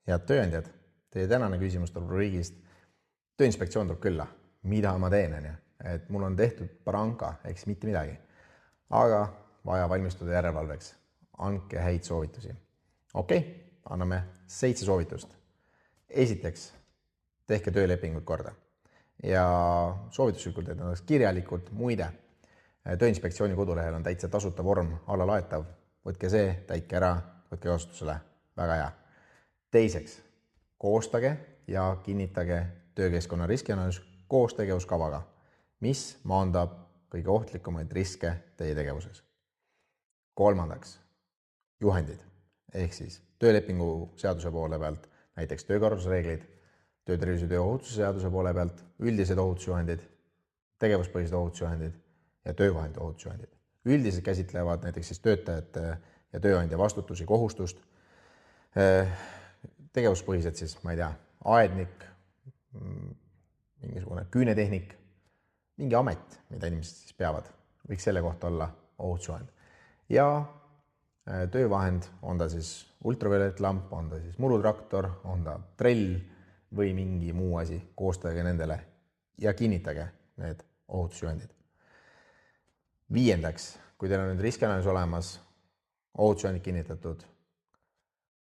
Head tööandjad, teie tänane küsimus tuleb riigist. Tööinspektsioon tuleb külla. Mida ma teen? Et mul on tehtud paranka, eks mitte midagi. Aga vaja valmistuda järelevalveks. Andke häid soovitusi. Okei, anname 7 soovitust. Esiteks, tehke töölepingud korda. Ja soovituslikult, et oleks kirjalikult, muide. Tööinspektsiooni kodulehel on täitsa tasuta vorm alla laetav. Võtke see, täitke ära, võtke kasutusele. Väga hea. Teiseks, koostage ja kinnitage töökeskkonna riskianalüüs koos tegevuskavaga, mis maandab kõige ohtlikumaid riske teie tegevuses. Kolmandaks, juhendid ehk siis töölepingu seaduse poole pealt, näiteks töökorraldusreeglid, töötervise ja tööohutuse seaduse poole pealt, üldised ohutusjuhendid, tegevuspõhised ohutusjuhendid ja töövahendite ohutusjuhendid. Üldiselt käsitlevad näiteks siis töötajate ja tööandja vastutusi, kohustust. Tegevuspõhised siis, ma ei tea, aednik, mingisugune küünetehnik, mingi amet, mida inimesed siis peavad. Võiks selle kohta olla ohutusjuhend. Ja töövahend, on ta siis ultraviolettlamp, on ta siis murutraktor, on ta trell või mingi muu asi, koostage nendele ja kinnitage need ohutusjuhendid. Viiendaks, kui teil on nüüd riskianalüüs olemas, ohutusjuhendid kinnitatud,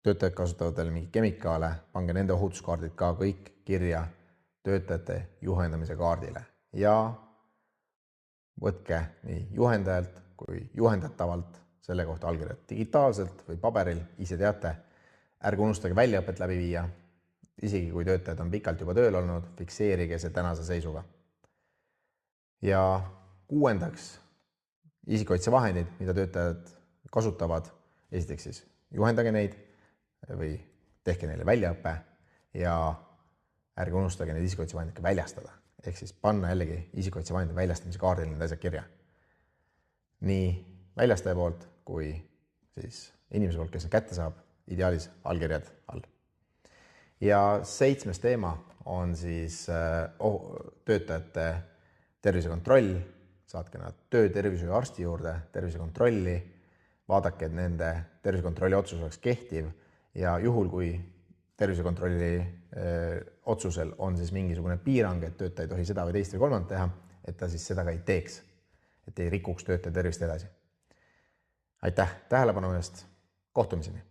töötajad kasutavad veel mingi kemikaale, pange nende ohutuskaardid ka kõik kirja töötajate juhendamise kaardile ja võtke nii juhendajalt kui juhendatavalt selle kohta allkirjad digitaalselt või paberil, ise teate. Ärge unustage väljaõpet läbi viia, isegi kui töötajad on pikalt juba tööl olnud, fikseerige see tänase seisuga. Ja 6. isikukaitsevahendid, mida töötajad kasutavad, esiteks siis juhendage neid või tehke neile väljaõppe ja ärge unustage neid isikukaitsevahendid väljastada. Ehk siis panna jällegi isikukaitsevahendide väljastamise kaardil need asjad kirja. Nii väljastaja poolt kui siis inimese poolt, kes kätte saab, ideaalis allkirjad all. Ja 7. teema on siis töötajate tervisekontroll. Saatke nad töötervishoiuarsti juurde tervisekontrolli. Vaadake, et nende tervisekontrolli otsus oleks kehtiv ja juhul, kui tervisekontrolli otsusel on siis mingisugune piirang, et töötaja ei tohi seda või teist või kolmandat teha, et ta siis seda ka ei teeks, et ei rikuks töötaja tervist edasi. Aitäh tähelepanu eest, kohtumiseni!